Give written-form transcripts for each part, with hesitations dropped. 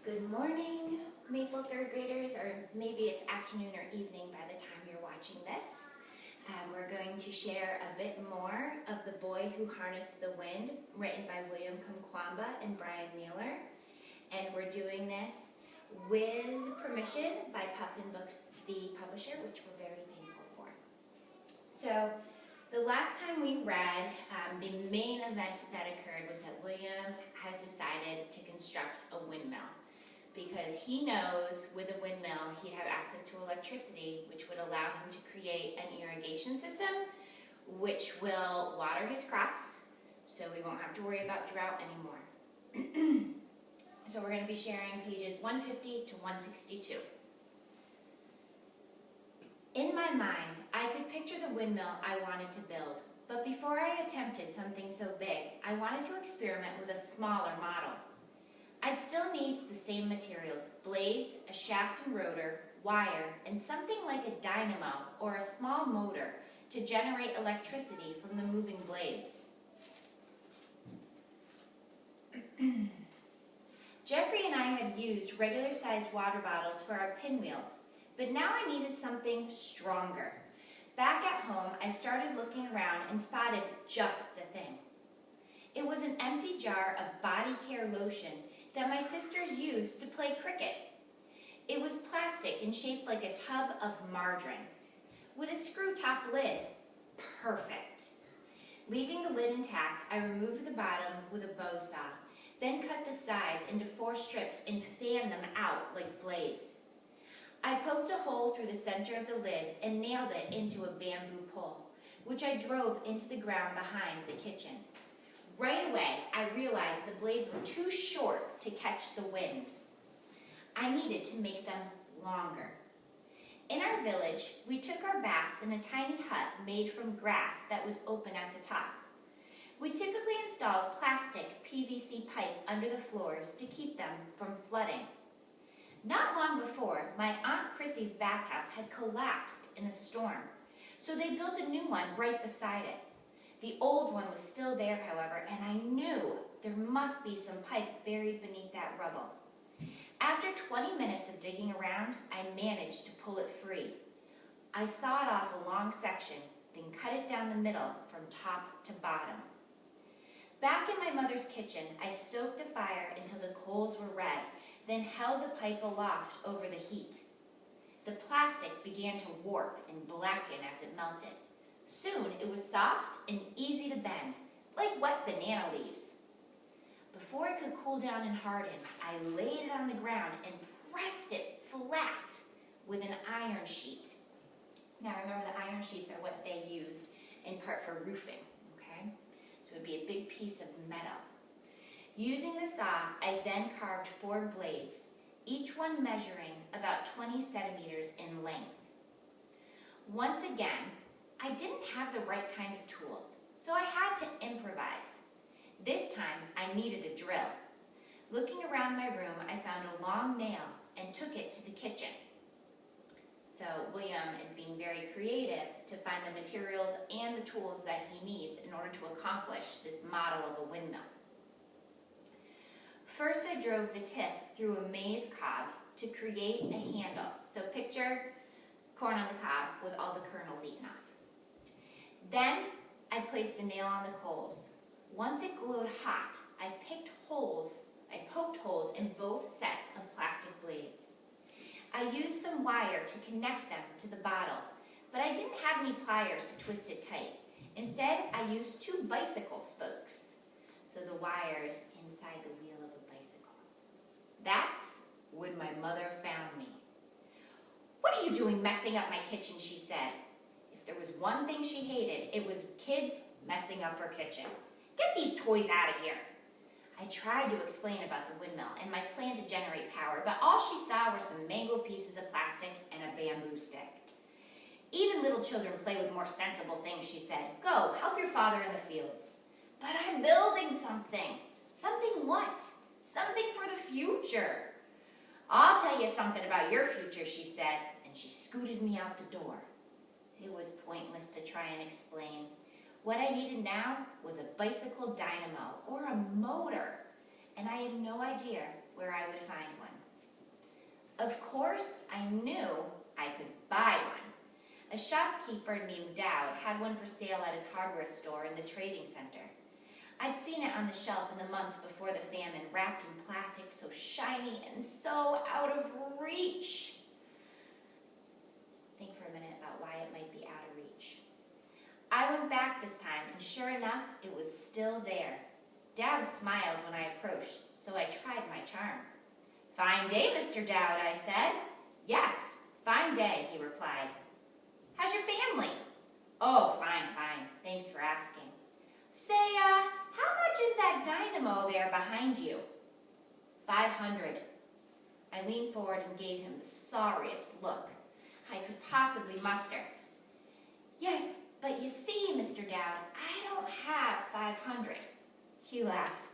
Good morning, Maple third graders, or maybe it's afternoon or evening by the time you're watching this. We're going to share a bit more of The Boy Who Harnessed the Wind, written by William Kamkwamba and Brian Mueller. And we're doing this with permission by Puffin Books, the publisher, which we're very thankful for. So, the last time we read, the main event that occurred was that William has decided to construct a windmill, because he knows with a windmill he'd have access to electricity, which would allow him to create an irrigation system which will water his crops, so we won't have to worry about drought anymore. So we're going to be sharing pages 150 to 162. In my mind, I could picture the windmill I wanted to build, but before I attempted something so big, I wanted to experiment with a smaller model. I'd still need the same materials: blades, a shaft and rotor, wire, and something like a dynamo or a small motor to generate electricity from the moving blades. Jeffrey and I had used regular-sized water bottles for our pinwheels, but now I needed something stronger. Back at home, I started looking around and spotted just the thing. It was an empty jar of body care lotion that my sisters used to play cricket. It was plastic and shaped like a tub of margarine, with a screw-top lid. Perfect. Leaving the lid intact, I removed the bottom with a bow saw, then cut the sides into 4 strips and fanned them out like blades. I poked a hole through the center of the lid and nailed it into a bamboo pole, which I drove into the ground behind the kitchen. Right away, I realized the blades were too short to catch the wind. I needed to make them longer. In our village, we took our baths in a tiny hut made from grass that was open at the top. We typically installed plastic PVC pipe under the floors to keep them from flooding. Not long before, my Aunt Chrissy's bathhouse had collapsed in a storm, so they built a new one right beside it. The old one was still there, however, and I knew there must be some pipe buried beneath that rubble. After 20 minutes of digging around, I managed to pull it free. I sawed off a long section, then cut it down the middle from top to bottom. Back in my mother's kitchen, I stoked the fire until the coals were red, then held the pipe aloft over the heat. The plastic began to warp and blacken as it melted. Soon it was soft and easy to bend, like wet banana leaves. Before it could cool down and harden, I laid it on the ground and pressed it flat with an iron sheet. Now remember, the iron sheets are what they use in part for roofing, okay? So it would be a big piece of metal. Using the saw, I then carved 4 blades, each one measuring about 20 centimeters in length. Once again, I didn't have the right kind of tools, so I had to improvise. This time, I needed a drill. Looking around my room, I found a long nail and took it to the kitchen. So William is being very creative to find the materials and the tools that he needs in order to accomplish this model of a windmill. First, I drove the tip through a maize cob to create a handle. So picture corn on the cob with all the kernels eaten off. Then I placed the nail on the coals. Once it glowed hot, I poked holes in both sets of plastic blades. I used some wire to connect them to the bottle, but I didn't have any pliers to twist it tight. Instead, I used 2 bicycle spokes, so the wire's inside the wheel of a bicycle. That's when my mother found me. "What are you doing messing up my kitchen?" she said. If there was one thing she hated, it was kids messing up her kitchen. "Get these toys out of here." I tried to explain about the windmill and my plan to generate power, but all she saw were some mangled pieces of plastic and a bamboo stick. "Even little children play with more sensible things," she said. "Go, help your father in the fields." "But I'm building something." "Something what?" "Something for the future." "I'll tell you something about your future," she said, and she scooted me out the door. It was pointless to try and explain. What I needed now was a bicycle dynamo or a motor, and I had no idea where I would find one. Of course, I knew I could buy one. A shopkeeper named Dowd had one for sale at his hardware store in the trading center. I'd seen it on the shelf in the months before the famine, wrapped in plastic so shiny and so out of reach. Think for a minute about why it might be out of reach. I went back this time, and sure enough, it was still there. Dowd smiled when I approached, so I tried my charm. "Fine day, Mr. Dowd," I said. "Yes, fine day," he replied. "How's your family?" "Oh, fine, fine. Thanks for asking." "Say, how much is that dynamo there behind you?" $500. I leaned forward and gave him the sorriest look I could possibly muster. "Yes, but you see, Mr. Dowd, I don't have 500. He laughed.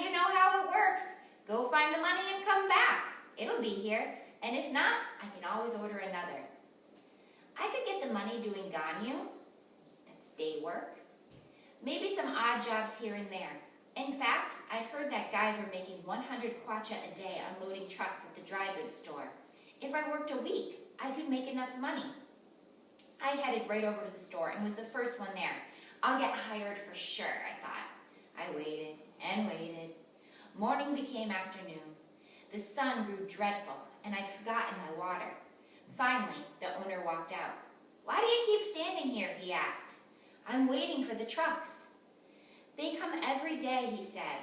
You know how it works. Go find the money and come back. It'll be here, and if not, I can always order another. I could get the money doing ganyu, that's day work, maybe some odd jobs here and there. In fact, I'd heard that guys were making 100 kwacha a day unloading trucks at the dry goods store. If I worked a week, I could make enough money. I headed right over to the store and was the first one there. I'll get hired for sure, I thought. I waited and waited. Morning became afternoon. The sun grew dreadful, and I'd forgotten my water. Finally, the owner walked out. "Why do you keep standing here?" he asked. "I'm waiting for the trucks." "They come every day," he said,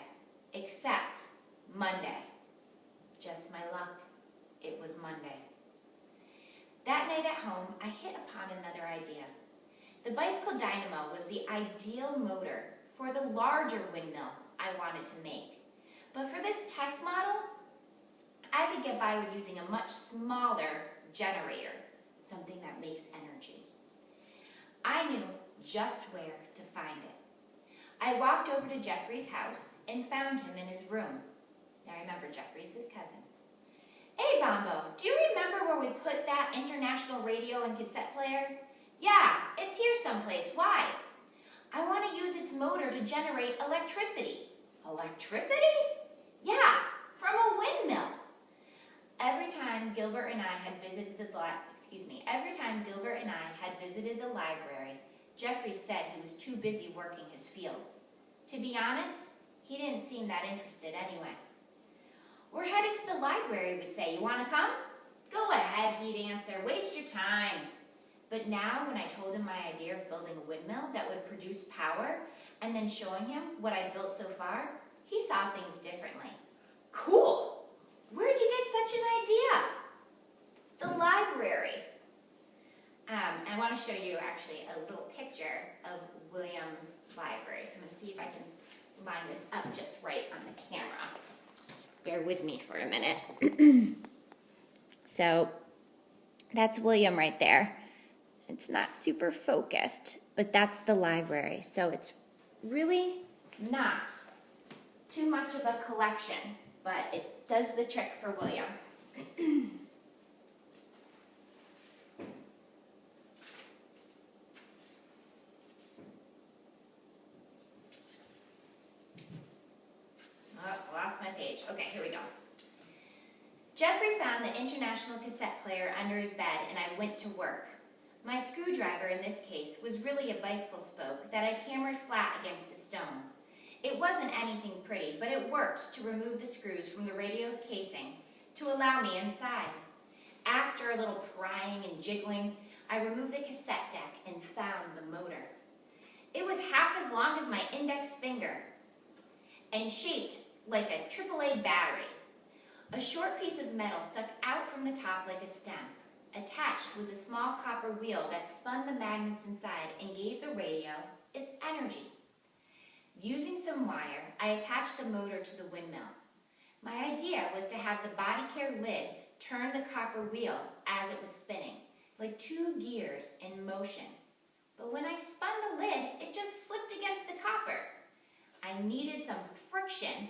"except Monday." Just my luck. It was Monday. That night at home, I hit upon another idea. The bicycle dynamo was the ideal motor for the larger windmill I wanted to make. But for this test model, I could get by with using a much smaller generator, something that makes energy. I knew just where to find it. I walked over to Jeffrey's house and found him in his room. Now remember, Jeffrey's his cousin. "Hey, Bombo, do you remember where we put that international radio and cassette player?" "Yeah, it's here someplace. Why?" "I want to use its motor to generate electricity." "Electricity?" "Yeah, from a windmill." Every time Gilbert and I had visited the library, Jeffrey said he was too busy working his fields. To be honest, he didn't seem that interested anyway. "We're headed to the library," we'd say. "You want to come?" "Go ahead," he'd answer. "Waste your time." But now, when I told him my idea of building a windmill that would produce power, and then showing him what I'd built so far, he saw things differently. "Cool! Where'd you get such an idea?" "The library." I want to show you actually a little picture of William's library. So I'm going to see if I can line this up just right on the camera. Bear with me for a minute. So that's William right there. It's not super focused, but that's the library. So it's really not too much of a collection, but it does the trick for William. Oh, lost my page. Okay, here we go. Jeffrey found the international cassette player under his bed, and I went to work. My screwdriver, in this case, was really a bicycle spoke that I'd hammered flat against a stone. It wasn't anything pretty, but it worked to remove the screws from the radio's casing to allow me inside. After a little prying and jiggling, I removed the cassette deck and found the motor. It was half as long as my index finger and shaped like a AAA battery. A short piece of metal stuck out from the top like a stem. Attached was a small copper wheel that spun the magnets inside and gave the radio its energy. Using some wire, I attached the motor to the windmill. My idea was to have the body care lid turn the copper wheel as it was spinning, like two gears in motion. But when I spun the lid, it just slipped against the copper. I needed some friction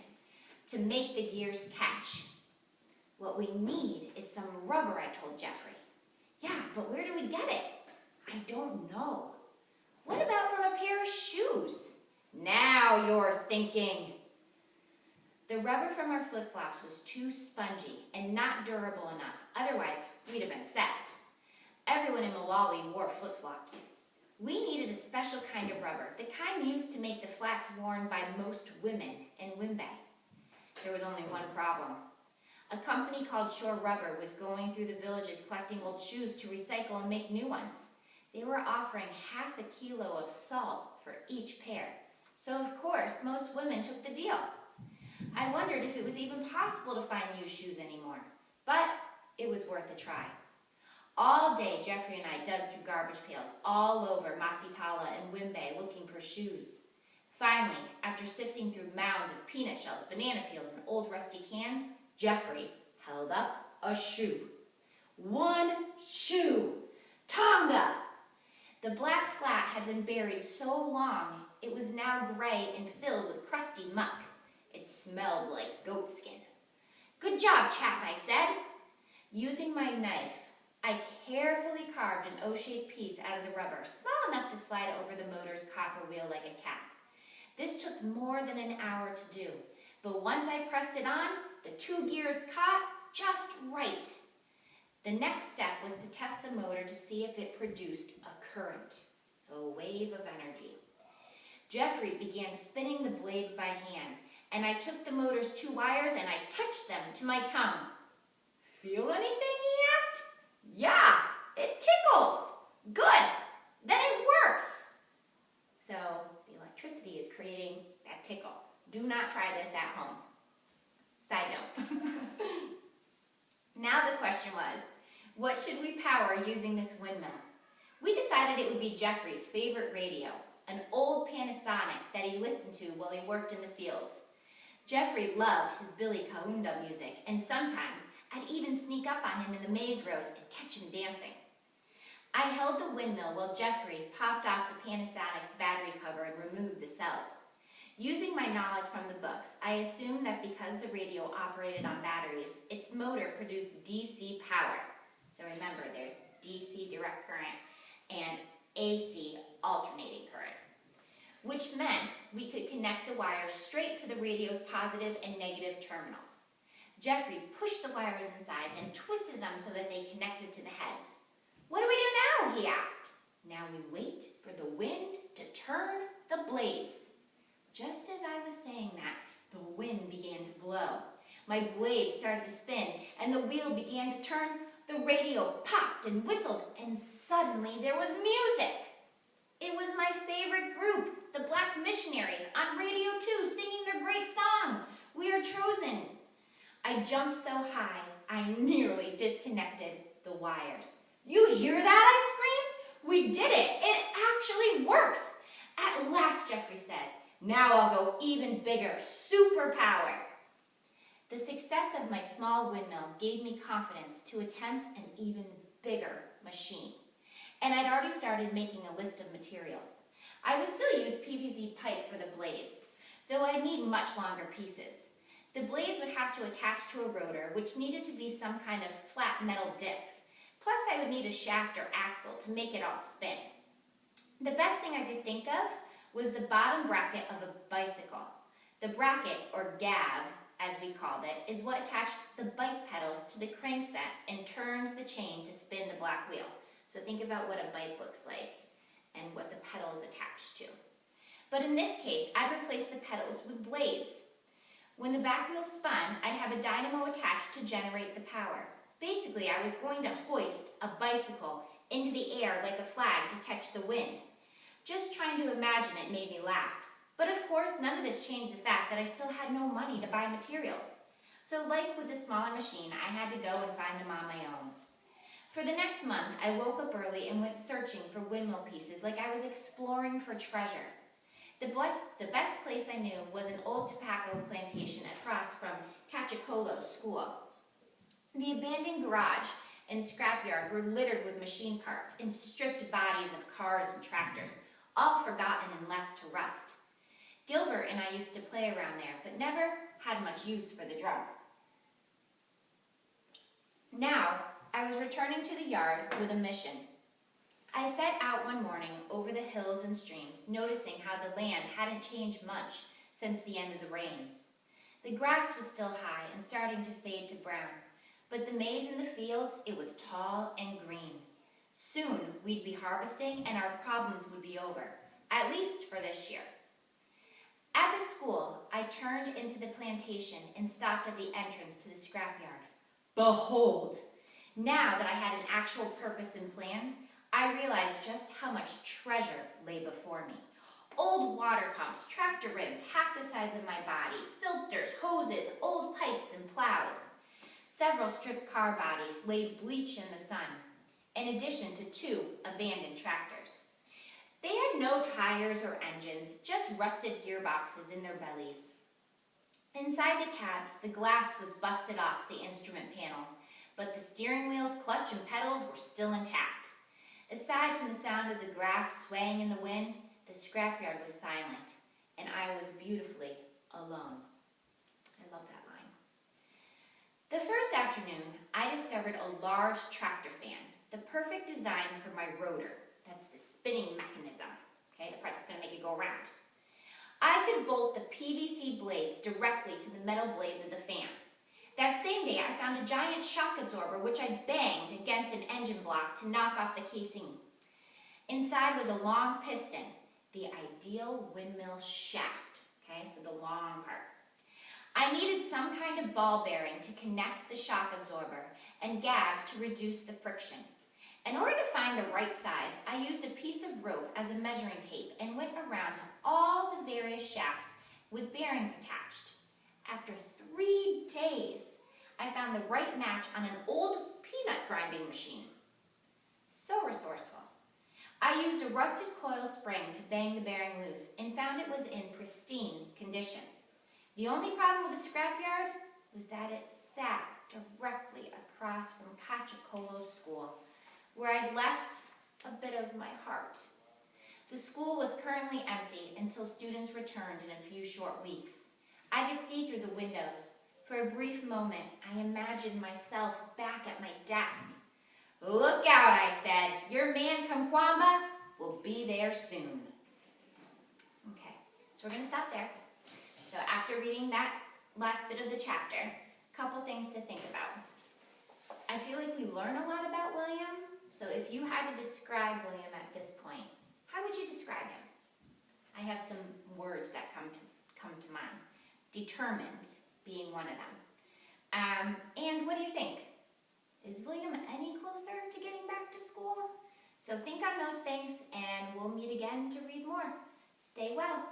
to make the gears catch. "What we need is some rubber," I told Jeffrey. "Yeah, but where do we get it?" "I don't know." "What about from a pair of shoes?" "Now you're thinking." The rubber from our flip-flops was too spongy and not durable enough, otherwise we'd have been set. Everyone in Malawi wore flip-flops. We needed a special kind of rubber, the kind used to make the flats worn by most women in Wimbe. There was only one problem. A company called Shore Rubber was going through the villages collecting old shoes to recycle and make new ones. They were offering half a kilo of salt for each pair. So of course, most women took the deal. I wondered if it was even possible to find used shoes anymore, but it was worth a try. All day, Jeffrey and I dug through garbage pails all over Masitala and Wimbe looking for shoes. Finally, after sifting through mounds of peanut shells, banana peels, and old rusty cans, Jeffrey held up a shoe. One shoe! Tonga! The black flat had been buried so long, it was now gray and filled with crusty muck. It smelled like goat skin. "Good job, chap," I said. Using my knife, I carefully carved an O-shaped piece out of the rubber, small enough to slide over the motor's copper wheel like a cap. This took more than an hour to do, but once I pressed it on, the 2 gears caught just right. The next step was to test the motor to see if it produced a current, so a wave of energy. Jeffrey began spinning the blades by hand, and I took the motor's 2 wires and I touched them to my tongue. "Feel anything?" he asked. "Yeah, it tickles." "Good, then it works." So the electricity is creating that tickle. Do not try this at home. Side note. Now the question was, what should we power using this windmill? We decided it would be Jeffrey's favorite radio, an old Panasonic that he listened to while he worked in the fields. Jeffrey loved his Billy Kaunda music, and sometimes I'd even sneak up on him in the maize rows and catch him dancing. I held the windmill while Jeffrey popped off the Panasonic's battery cover and removed the cells. Using my knowledge from the books, I assumed that because the radio operated on batteries, its motor produced DC power. So remember, there's DC direct current and AC alternating current, which meant we could connect the wires straight to the radio's positive and negative terminals. Jeffrey pushed the wires inside, then twisted them so that they connected to the heads. "What do we do now?" he asked. "Now we wait for the wind to turn the blades." Just as I was saying that, the wind began to blow. My blades started to spin, and the wheel began to turn. The radio popped and whistled, and suddenly there was music. It was my favorite group, the Black Missionaries, on Radio 2, singing their great song, "We Are Chosen." I jumped so high, I nearly disconnected the wires. "You hear that?" I screamed. "We did it! It actually works!" "At last," Jeffrey said. "Now I'll go even bigger, superpower." The success of my small windmill gave me confidence to attempt an even bigger machine. And I'd already started making a list of materials. I would still use PVC pipe for the blades, though I'd need much longer pieces. The blades would have to attach to a rotor, which needed to be some kind of flat metal disc. Plus I would need a shaft or axle to make it all spin. The best thing I could think of was the bottom bracket of a bicycle. The bracket, or gav, as we called it, is what attached the bike pedals to the crankset and turns the chain to spin the black wheel. So think about what a bike looks like and what the pedal is attached to. But in this case, I'd replace the pedals with blades. When the back wheel spun, I'd have a dynamo attached to generate the power. Basically, I was going to hoist a bicycle into the air like a flag to catch the wind. Just trying to imagine it made me laugh. But of course, none of this changed the fact that I still had no money to buy materials. So like with the smaller machine, I had to go and find them on my own. For the next month, I woke up early and went searching for windmill pieces like I was exploring for treasure. The best place I knew was an old tobacco plantation across from Cachicolo School. The abandoned garage and scrapyard were littered with machine parts and stripped bodies of cars and tractors, all forgotten and left to rust. Gilbert and I used to play around there, but never had much use for the drum. Now, I was returning to the yard with a mission. I set out one morning over the hills and streams, noticing how the land hadn't changed much since the end of the rains. The grass was still high and starting to fade to brown, but the maize in the fields, it was tall and green. Soon we'd be harvesting and our problems would be over, at least for this year. At the school, I turned into the plantation and stopped at the entrance to the scrapyard. Behold! Now that I had an actual purpose and plan, I realized just how much treasure lay before me. Old water pumps, tractor rims half the size of my body, filters, hoses, old pipes and plows. Several stripped car bodies laid bleach in the sun, in addition to 2 abandoned tractors. They had no tires or engines, just rusted gearboxes in their bellies. Inside the cabs, the glass was busted off the instrument panels, but the steering wheels, clutch, and pedals were still intact. Aside from the sound of the grass swaying in the wind, the scrapyard was silent, and I was beautifully alone. I love that line. The first afternoon, I discovered a large tractor fan, the perfect design for my rotor. That's the spinning mechanism, okay, the part that's going to make it go around. I could bolt the PVC blades directly to the metal blades of the fan. That same day, I found a giant shock absorber which I banged against an engine block to knock off the casing. Inside was a long piston, the ideal windmill shaft, okay, so the long part. I needed some kind of ball bearing to connect the shock absorber and gaff to reduce the friction. In order to find the right size, I used a piece of rope as a measuring tape and went around to all the various shafts with bearings attached. After 3 days, I found the right match on an old peanut grinding machine. So resourceful. I used a rusted coil spring to bang the bearing loose and found it was in pristine condition. The only problem with the scrapyard was that it sat directly across from Cachacolo's school, where I'd left a bit of my heart. The school was currently empty until students returned in a few short weeks. I could see through the windows. For a brief moment, I imagined myself back at my desk. "Look out," I said. "Your man Kamkwamba will be there soon." Okay, so we're going to stop there. So after reading that last bit of the chapter, a couple things to think about. I feel like we learn a lot about William. So if you had to describe William at this point, how would you describe him? I have some words that come to mind. Determined being one of them. And what do you think? Is William any closer to getting back to school? So think on those things, and we'll meet again to read more. Stay well.